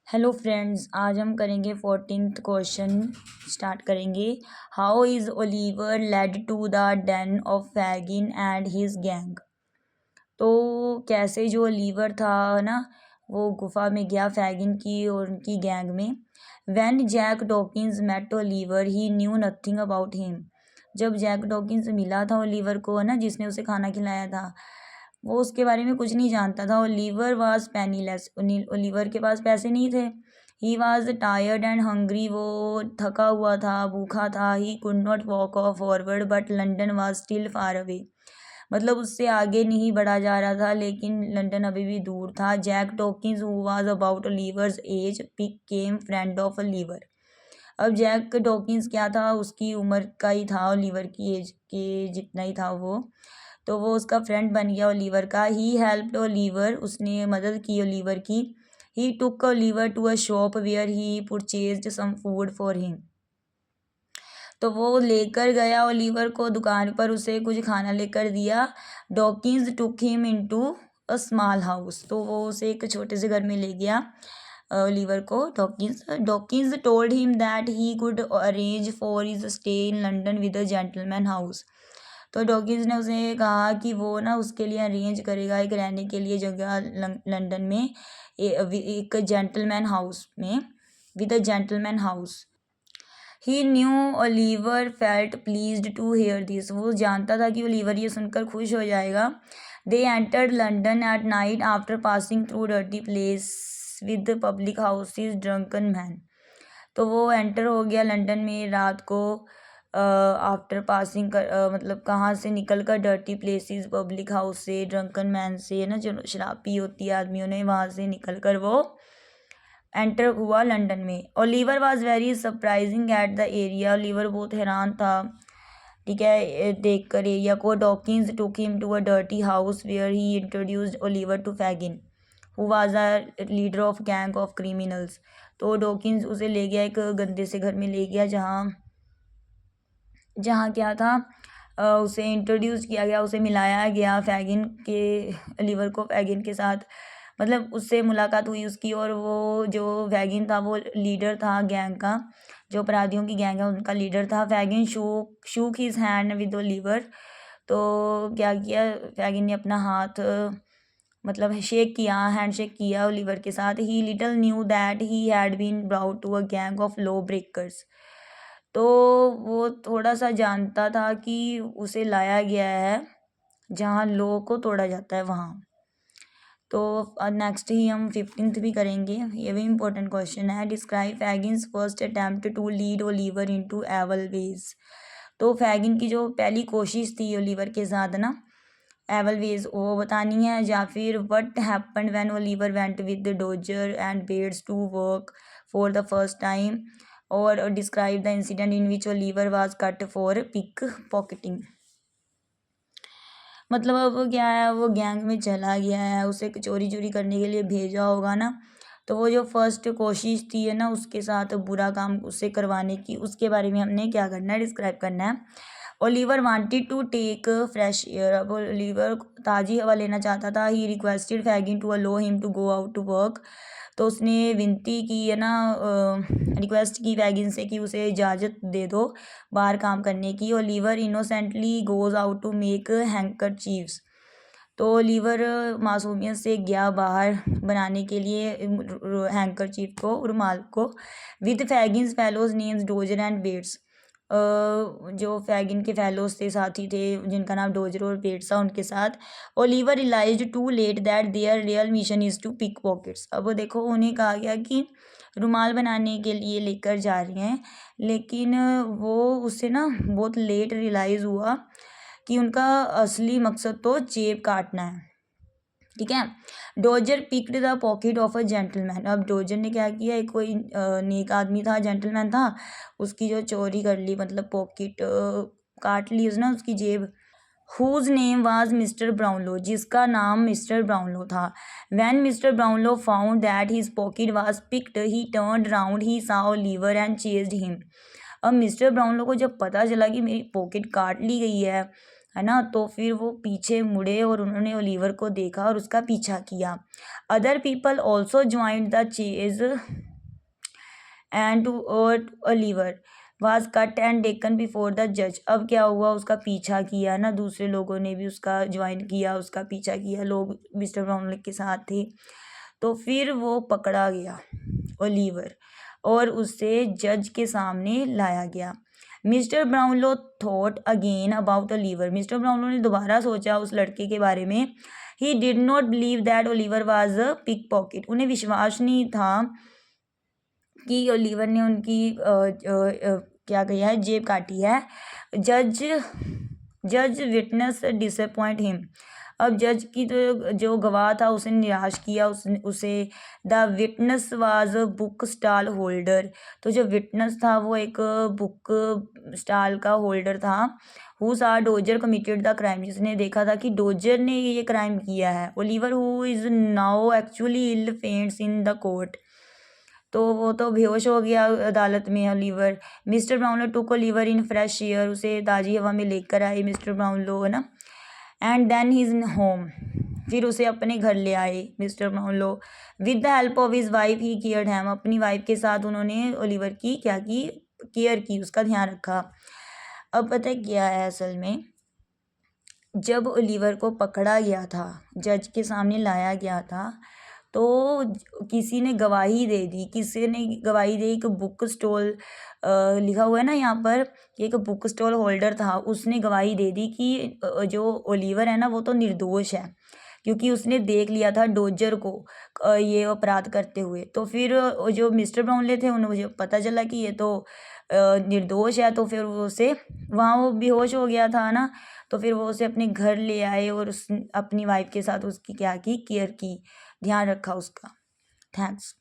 Hello friends, आज हम करेंगे 14th क्वेश्चन। स्टार्ट करेंगे। How is Oliver led to the den of Fagin and his gang. तो कैसे जो ओलिवर था ना, वो गुफा में गया फैगिन की और उनकी गैंग में। When Jack Dawkins met Oliver he knew nothing about him. जब जैक डॉकिंस मिला था ओलिवर को ना, जिसने उसे खाना खिलाया था, वो उसके बारे में कुछ नहीं जानता था। Oliver was penniless. ओलिवर के पास पैसे नहीं थे। He was tired and hungry. वो थका हुआ था, भूखा था। He could not walk of forward but London was still far away. मतलब उससे आगे नहीं बढ़ा जा रहा था, लेकिन लंदन अभी भी दूर था। Jack Dawkins who was about Oliver's age became friend of Oliver. अब जैक डॉकिंस क्या था, उसकी उम्र का ही था, ओलिवर की एज के जितना ही था वो। तो वो उसका फ्रेंड बन गया ओलिवर का। He helped Oliver. उसने मदद की ओलिवर की। He took Oliver to a shop where he purchased some food for him. तो वो लेकर गया ओलिवर को दुकान पर, उसे कुछ खाना लेकर दिया। Dawkins took him into a small house. तो वो उसे एक छोटे से घर में ले गया ओलिवर को। Dawkins told him that he could arrange for his stay in London with a gentleman house. तो डॉकिंस ने उसे कहा कि वो ना उसके लिए अरेंज करेगा एक रहने के लिए जगह लंदन में, एक जेंटलमैन हाउस में, with a gentleman house. He knew Oliver felt pleased to hear this. वो जानता था कि ओलिवर ये सुनकर खुश हो जाएगा। They entered London at night after passing through dirty place with public houses drunken man. तो वो एंटर हो गया लंदन में रात को, आफ्टर पासिंग कर मतलब कहाँ से निकल कर, डर्टी प्लेसेस, पब्लिक हाउस से, ड्रंकन मैन से ना, जो शराब पी होती है आदमियों ने, वहाँ से निकल कर वो एंटर हुआ लंदन में। Oliver was very surprising at the area. ओलिवर बहुत हैरान था, ठीक है, देख कर एरिया को। Dawkins took him to a dirty house where he introduced Oliver to Fagin who was a leader of gang of criminals. तो डॉकिंस उसे ले गया, एक गंदे से घर में ले गया, जहाँ जहाँ क्या था, उसे इंट्रोड्यूस किया गया, उसे मिलाया गया फैगिन के, ओलिवर को फैगिन के साथ। मतलब उससे मुलाकात हुई उसकी, और वो जो फैगिन था वो लीडर था गैंग का, जो अपराधियों की गैंग है उनका लीडर था। Fagin shook his hand with Oliver. तो क्या किया फैगिन ने, अपना हाथ मतलब शेक किया, हैंड शेक किया ओलिवर के साथ। He little knew that he had been brought to a gang of law breakers. तो वो थोड़ा सा जानता था कि उसे लाया गया है जहाँ लॉ को तोड़ा जाता है वहाँ। तो नेक्स्ट ही हम 15th भी करेंगे, ये भी इम्पोर्टेंट क्वेश्चन है। Describe Fagin's first attempt to lead Oliver into evil ways. तो फैगिन की जो पहली कोशिश थी ओलिवर के साथ ना, एवल वेज, वो बतानी है। या फिर what happened when Oliver went with Dodger and Bates to work for the first time. और describe the incident in which Oliver was caught for pickpocketing. मतलब अब क्या है, वो गैंग में चला गया है, उसे चोरी चोरी करने के लिए भेजा होगा ना। तो वो जो फर्स्ट कोशिश थी है ना उसके साथ बुरा काम उससे करवाने की, उसके बारे में हमने क्या करना है, डिस्क्राइब करना है। Oliver wanted to take fresh air. अब ओलिवर ताज़ी हवा लेना चाहता था। He requested Fagin to allow him to go out to work. तो उसने विनती की है ना, रिक्वेस्ट की फैगिन से कि उसे इजाज़त दे दो बाहर काम करने की। Oliver innocently goes out to make handkerchiefs. तो ओलिवर मासूमियत से गया बाहर बनाने के लिए हैंकर चीफ को, रुमाल को। With Fagin's fellows names Dodger and Bates. जो फैगिन के फेलोज थे, साथी थे, जिनका नाम डोजर और बेट्स था, उनके साथ। Oliver realised to let that their real mission is to pick pockets. अब देखो, उन्हें कहा गया कि रुमाल बनाने के लिए लेकर जा रहे हैं, लेकिन वो उससे ना बहुत लेट रियलाइज़ हुआ कि उनका असली मकसद तो जेब काटना है, ठीक है। Dozer picked the pocket of a gentleman. अब डोजर ने क्या किया, एक कोई नेक आदमी था, जेंटलमैन था, उसकी जो चोरी कर ली, मतलब पॉकेट काट ली उसने, उसकी जेब। Whose name was mister Brownlow, जिसका नाम मिस्टर ब्राउनलो था। When mister Brownlow found that his pocket was picked he turned round, he saw Oliver and chased him. अब मिस्टर ब्राउनलो को जब पता चला कि मेरी पॉकेट काट ली गई है, है ना। तो फिर वो पीछे मुड़े और उन्होंने ओलिवर को देखा और उसका पीछा किया। Other people also joint the chase and Oliver was cut and taken before the जज। अब क्या हुआ, उसका पीछा किया ना, दूसरे लोगों ने भी उसका ज्वाइन किया, उसका पीछा किया, लोग मिस्टर ब्राउनलो के साथ थे। तो फिर वो पकड़ा गया ओलिवर और उसे जज के सामने लाया गया। Mister Brownlow thought again about Oliver. Mister Brownlow ने दोबारा सोचा उस लड़के के बारे में। He did not believe that Oliver was a pick pocket. उन्हें विश्वास नहीं था कि ओलिवर ने उनकी क्या किया है, जेब काटी है। जज विटनेस डिसअपॉइंट हिम। अब जज की तो जो गवाह था उसे निराश किया, उसे the witness was a book stall holder. तो जो विटनेस था वो एक बुक स्टॉल का होल्डर था। हु सा डोजर कमिटेड द क्राइम। जिसने देखा था कि डोजर ने ये क्राइम किया है। Oliver who is now actually ill faints in the court. तो वो तो बेहोश हो गया अदालत में Oliver. Mister Brownlow took Oliver in fresh air. उसे ताज़ी हवा में लेकर आए मिस्टर ब्राउनलो, है ना। And then his home. फिर उसे अपने घर ले आए mister Brownlow. With the help of his wife he cared him. अपनी वाइफ के साथ उन्होंने ओलिवर की क्या की, केयर की, उसका ध्यान रखा। अब पता है क्या है असल में, जब ओलिवर को पकड़ा गया था, जज के सामने लाया गया था, तो किसी ने गवाही दे दी। किसी ने गवाही दी, एक बुक स्टॉल लिखा हुआ है ना यहाँ पर, एक बुक स्टॉल होल्डर था, उसने गवाही दे दी कि जो ओलिवर है ना वो तो निर्दोष है, क्योंकि उसने देख लिया था डोजर को ये अपराध करते हुए। तो फिर जो मिस्टर ब्राउनले थे उन्हें मुझे पता चला कि ये तो निर्दोष है। तो फिर वो उसे वहाँ वो बेहोश हो गया था ना, तो फिर वो उसे अपने घर ले आए और उस अपनी वाइफ के साथ उसकी क्या की, केयर की, ध्यान रखा उसका। थैंक्स।